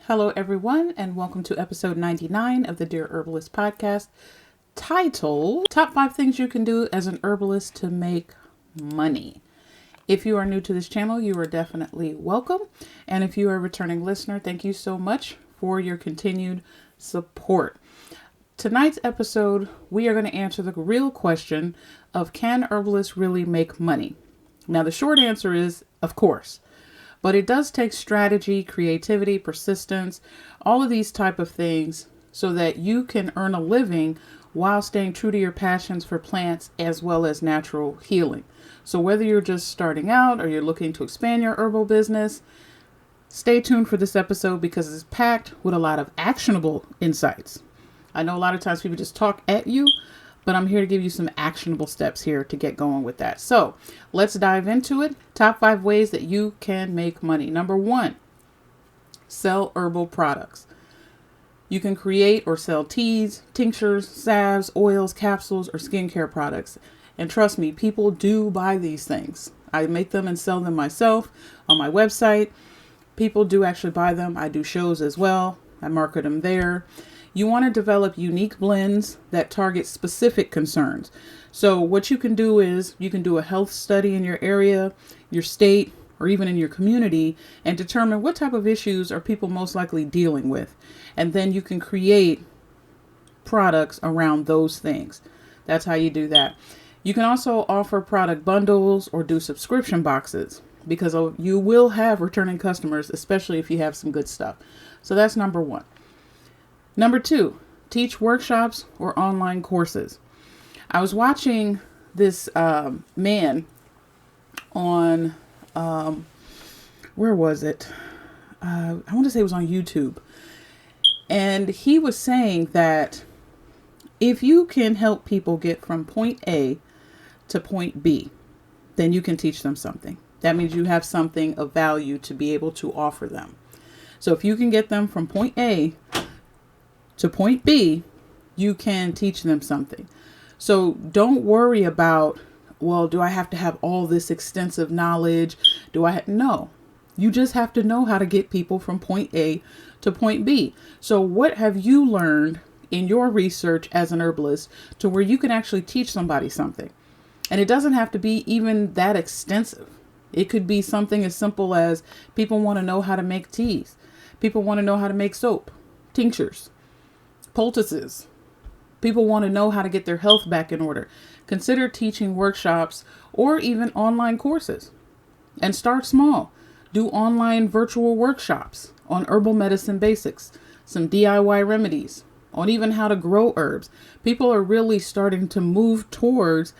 Hello, everyone, and welcome to episode 99 of the Dear Herbalist podcast, titled Top 5 Things You Can Do as an Herbalist to Make Money. If you are new to this channel, you are definitely welcome. And if you are a returning listener, thank you so much for your continued support. Tonight's episode, we are going to answer the real question of, can herbalists really make money? Now, the short answer is, of course. But it does take strategy, creativity, persistence, all of these type of things so that you can earn a living while staying true to your passions for plants as well as natural healing. So whether you're just starting out or you're looking to expand your herbal business, stay tuned for this episode because it's packed with a lot of actionable insights. I know a lot of times people just talk at you, but I'm here to give you some actionable steps here to get going with that. So let's dive into it. Top 5 ways that you can make money. Number 1, sell herbal products. You can create or sell teas, tinctures, salves, oils, capsules, or skincare products. And trust me, people do buy these things. I make them and sell them myself on my website. People do actually buy them. I do shows as well. I market them there. You want to develop unique blends that target specific concerns. So what you can do is you can do a health study in your area, your state, or even in your community and determine what type of issues are people most likely dealing with. And then you can create products around those things. That's how you do that. You can also offer product bundles or do subscription boxes because you will have returning customers, especially if you have some good stuff. So that's number 1. Number 2, teach workshops or online courses. I was watching this man on, where was it? I want to say it was on YouTube. And he was saying that if you can help people get from point A to point B, then you can teach them something. That means you have something of value to be able to offer them. So if you can get them from point A to point B, you can teach them something. So don't worry about, well, do I have to have all this extensive knowledge? No, you just have to know how to get people from point A to point B. So what have you learned in your research as an herbalist to where you can actually teach somebody something? And it doesn't have to be even that extensive. It could be something as simple as people want to know how to make teas. People want to know how to make soap, tinctures, poultices. People want to know how to get their health back in order. Consider teaching workshops or even online courses. And start small. Do online virtual workshops on herbal medicine basics, some DIY remedies, on even how to grow herbs. People are really starting to move towards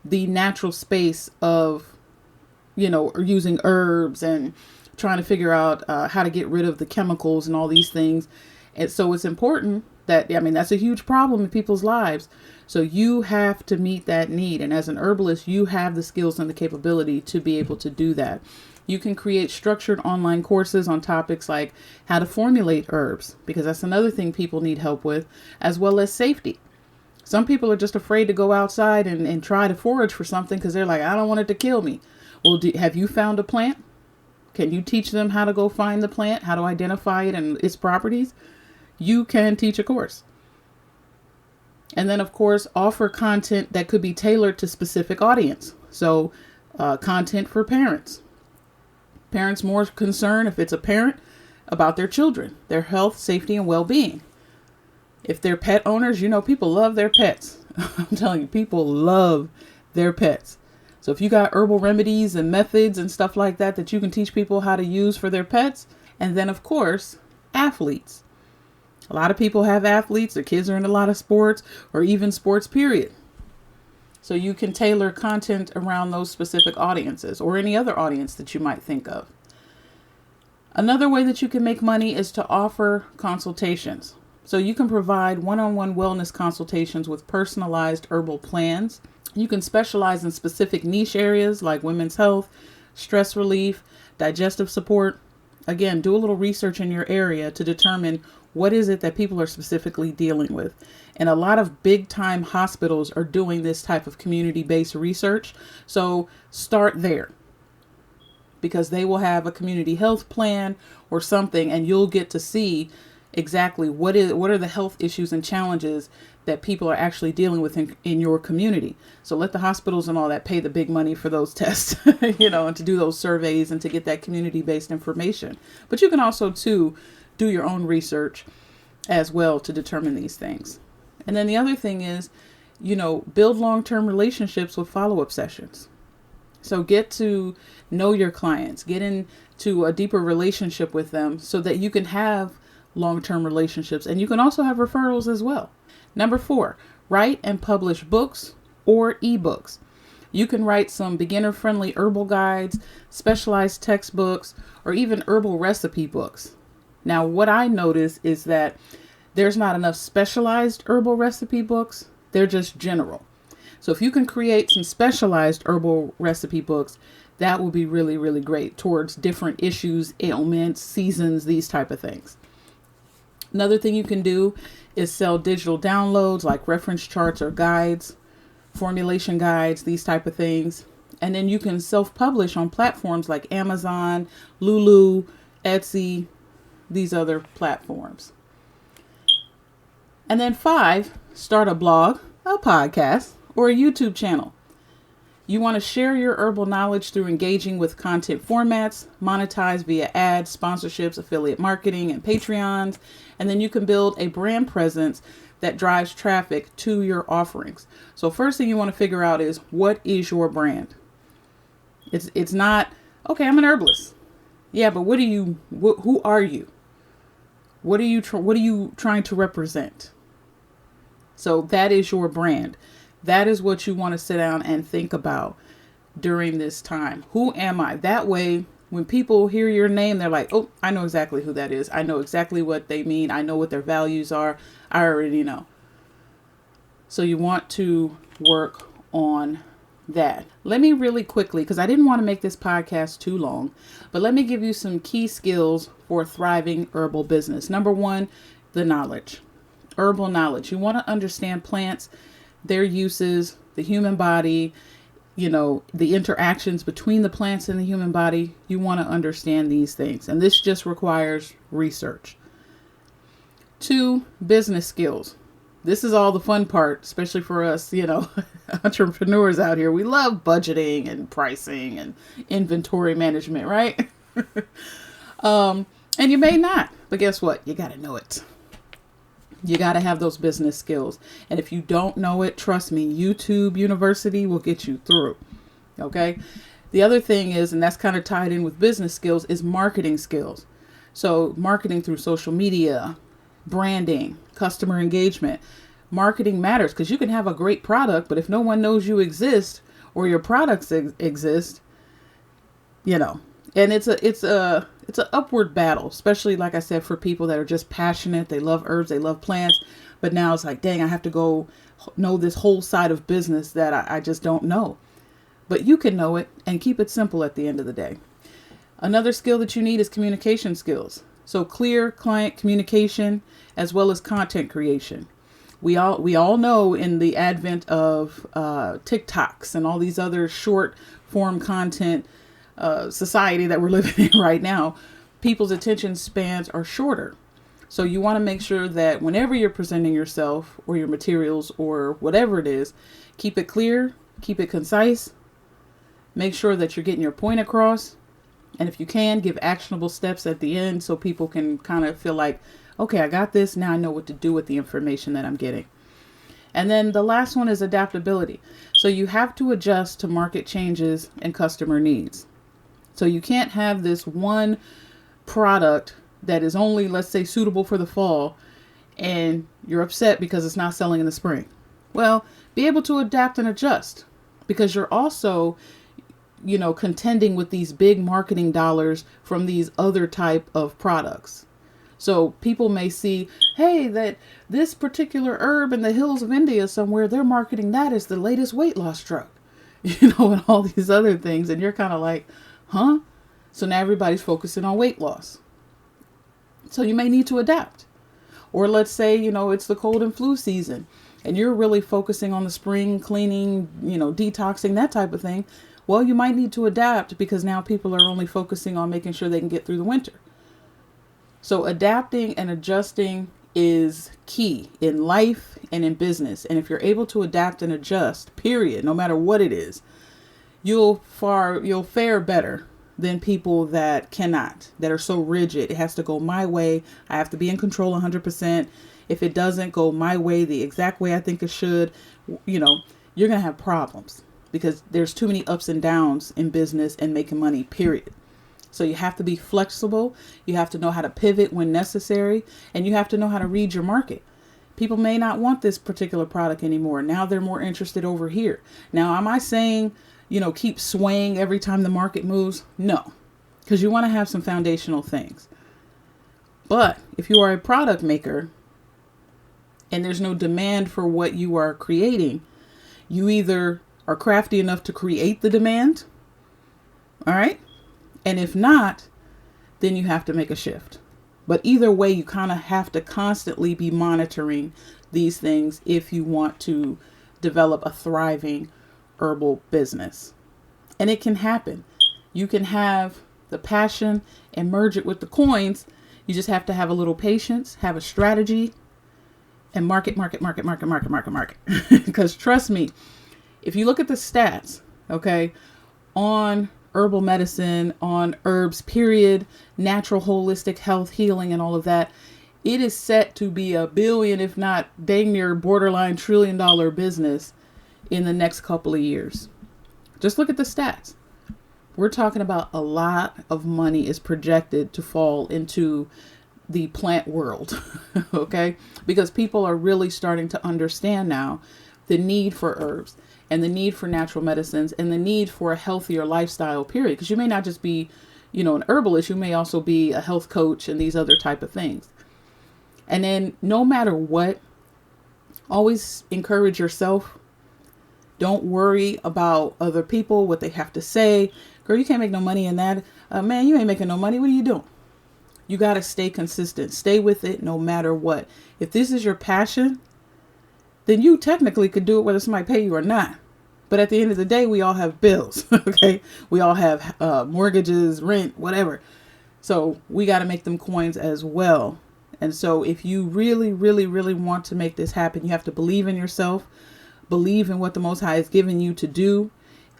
the natural space of, using herbs and trying to figure out how to get rid of the chemicals and all these things. And so it's important that's a huge problem in people's lives. So you have to meet that need. And as an herbalist, you have the skills and the capability to be able to do that. You can create structured online courses on topics like how to formulate herbs, because that's another thing people need help with, as well as safety. Some people are just afraid to go outside and try to forage for something because they're like, I don't want it to kill me. Well, have you found a plant? Can you teach them how to go find the plant, how to identify it and its properties? You can teach a course. And then, of course, offer content that could be tailored to specific audience. So content for parents. Parents more concerned, if it's a parent, about their children, their health, safety, and well-being. If they're pet owners, people love their pets. I'm telling you, people love their pets. So if you got herbal remedies and methods and stuff like that you can teach people how to use for their pets. And then, of course, athletes. A lot of people have athletes, their kids are in a lot of sports or even sports, period. So you can tailor content around those specific audiences or any other audience that you might think of. Another way that you can make money is to offer consultations. So you can provide one-on-one wellness consultations with personalized herbal plans. You can specialize in specific niche areas like women's health, stress relief, digestive support. Again, do a little research in your area to determine what is it that people are specifically dealing with. And a lot of big time hospitals are doing this type of community-based research. So start there. because they will have a community health plan or something, and you'll get to see exactly what are the health issues and challenges that people are actually dealing with in your community. So let the hospitals and all that pay the big money for those tests, and to do those surveys and to get that community-based information. But you can also, too, do your own research as well to determine these things. And then the other thing is, build long-term relationships with follow-up sessions. So get to know your clients, get into a deeper relationship with them so that you can have long-term relationships, and you can also have referrals as well. Number 4, write and publish books or ebooks. You can write some beginner-friendly herbal guides, specialized textbooks, or even herbal recipe books. Now, what I notice is that there's not enough specialized herbal recipe books. They're just general. So if you can create some specialized herbal recipe books, that will be really, really great towards different issues, ailments, seasons, these type of things. Another thing you can do is sell digital downloads like reference charts or guides, formulation guides, these type of things. And then you can self-publish on platforms like Amazon, Lulu, Etsy, these other platforms. And then 5, start a blog, a podcast, or a YouTube channel. You want to share your herbal knowledge through engaging with content formats, monetize via ads, sponsorships, affiliate marketing, and Patreons. And then you can build a brand presence that drives traffic to your offerings. So first thing you want to figure out is, what is your brand? It's not, okay, I'm an herbalist. Yeah, but who are you? What are you trying to represent? So that is your brand. That is what you want to sit down and think about during this time. Who am I? That way, when people hear your name, they're like, oh, I know exactly who that is. I know exactly what they mean. I know what their values are. I already know. So you want to work on that. Let me really quickly, because I didn't want to make this podcast too long, but let me give you some key skills for a thriving herbal business. Number 1, the knowledge. Herbal knowledge. You want to understand plants, their uses, the human body, the interactions between the plants and the human body. You want to understand these things. And this just requires research. 2, business skills. This is all the fun part, especially for us, entrepreneurs out here. We love budgeting and pricing and inventory management, right? And you may not, but guess what? You got to know it. You got to have those business skills. And if you don't know it, trust me, YouTube University will get you through. Okay. The other thing is, and that's kind of tied in with business skills, is marketing skills. So marketing through social media, branding, customer engagement. Marketing matters because you can have a great product, but if no one knows you exist or your products exist, and it's an upward battle, especially, like I said, for people that are just passionate. They love herbs, they love plants, but now it's like, dang, I have to go know this whole side of business that I just don't know. But you can know it and keep it simple at the end of the day. Another skill that you need is communication skills. So clear client communication as well as content creation. We all know in the advent of TikToks and all these other short form content society that we're living in right now, people's attention spans are shorter. So you want to make sure that whenever you're presenting yourself or your materials or whatever it is, keep it clear, keep it concise, make sure that you're getting your point across. And if you can, give actionable steps at the end so people can kind of feel like, okay, I got this. Now I know what to do with the information that I'm getting. And then the last one is adaptability. So you have to adjust to market changes and customer needs. So you can't have this one product that is only, let's say, suitable for the fall and you're upset because it's not selling in the spring. Well, be able to adapt and adjust because you're also, contending with these big marketing dollars from these other type of products. So people may see, hey, that this particular herb in the hills of India somewhere, they're marketing that as the latest weight loss drug, and all these other things. And you're kind of like, huh? So now everybody's focusing on weight loss. So you may need to adapt. Or let's say, it's the cold and flu season and you're really focusing on the spring cleaning, detoxing, that type of thing. Well, you might need to adapt because now people are only focusing on making sure they can get through the winter. So adapting and adjusting is key in life and in business. And if you're able to adapt and adjust, period, no matter what it is, you'll fare better than people that cannot, that are so rigid. It has to go my way. I have to be in control 100%. If it doesn't go my way, the exact way I think it should, you're going to have problems because there's too many ups and downs in business and making money, period. So you have to be flexible. You have to know how to pivot when necessary, and you have to know how to read your market. People may not want this particular product anymore. Now they're more interested over here. Now, am I saying, keep swaying every time the market moves? No, because you want to have some foundational things. But if you are a product maker and there's no demand for what you are creating, you either are crafty enough to create the demand, all right? And if not, then you have to make a shift. But either way, you kind of have to constantly be monitoring these things if you want to develop a thriving herbal business. And it can happen. You can have the passion and merge it with the coins. You just have to have a little patience, have a strategy, and market. Because trust me, if you look at the stats, okay, on herbal medicine, on herbs, period, natural holistic health, healing, and all of that, it is set to be $1 billion, if not dang near borderline $1 trillion business in the next couple of years. Just look at the stats. We're talking about a lot of money is projected to fall into the plant world, okay? Because people are really starting to understand now the need for herbs and the need for natural medicines and the need for a healthier lifestyle, period. Because you may not just be, an herbalist, you may also be a health coach and these other type of things. And then no matter what, always encourage yourself. Don't worry about other people, what they have to say. Girl, you can't make no money in that. Man, you ain't making no money. What are you doing? You got to stay consistent. Stay with it no matter what. If this is your passion, then you technically could do it whether somebody pay you or not. But at the end of the day, we all have bills, okay? We all have mortgages, rent, whatever. So we got to make them coins as well. And so if you really, really, really want to make this happen, you have to believe in yourself, believe in what the Most High has given you to do,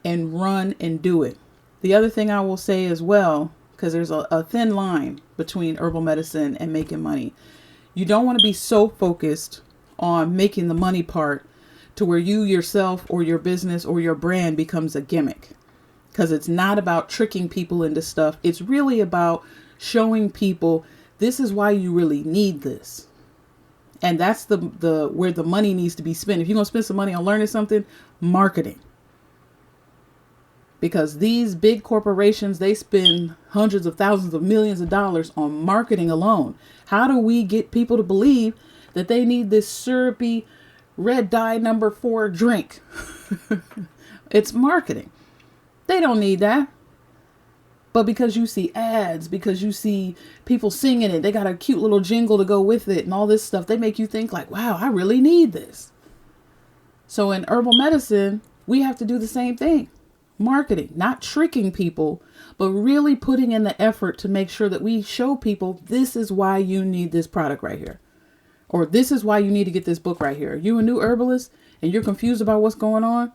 and run and do it. The other thing I will say as well, because there's a thin line between herbal medicine and making money. You don't want to be so focused on making the money part to where you yourself or your business or your brand becomes a gimmick. Because it's not about tricking people into stuff. It's really about showing people this is why you really need this. And that's the where the money needs to be spent. If you're going to spend some money on learning something, marketing. Because these big corporations, they spend hundreds of thousands of millions of dollars on marketing alone. How do we get people to believe that they need this syrupy red dye number 4 drink? It's marketing. They don't need that. But because you see ads, because you see people singing it, they got a cute little jingle to go with it and all this stuff, they make you think like, wow, I really need this. So in herbal medicine, we have to do the same thing. Marketing, not tricking people, but really putting in the effort to make sure that we show people this is why you need this product right here. Or this is why you need to get this book right here. You a new herbalist and you're confused about what's going on?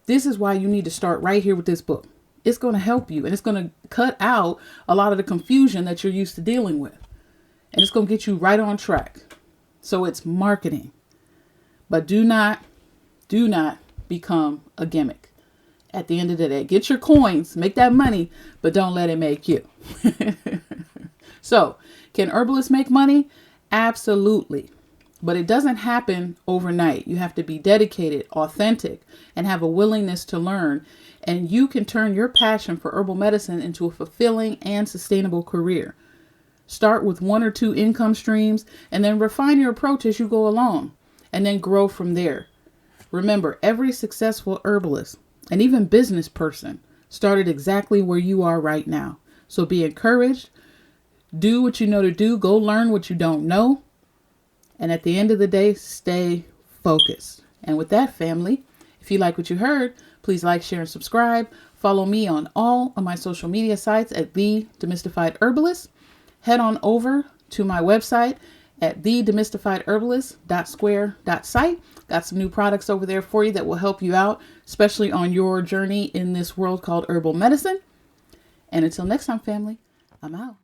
This is why you need to start right here with this book. It's going to help you and it's going to cut out a lot of the confusion that you're used to dealing with. And it's going to get you right on track. So it's marketing. But do not become a gimmick. At the end of the day, get your coins, make that money, but don't let it make you. So, can herbalists make money? Absolutely. But it doesn't happen overnight. You have to be dedicated, authentic, and have a willingness to learn. And you can turn your passion for herbal medicine into a fulfilling and sustainable career. Start with 1 or 2 income streams and then refine your approach as you go along and then grow from there. Remember, every successful herbalist and even business person started exactly where you are right now. So be encouraged. Do what you know to do. Go learn what you don't know. And at the end of the day, stay focused. And with that, family, if you like what you heard, please like, share, and subscribe. Follow me on all of my social media sites at The Demystified Herbalist. Head on over to my website at thedemystifiedherbalist.square.site. Got some new products over there for you that will help you out, especially on your journey in this world called herbal medicine. And until next time, family, I'm out.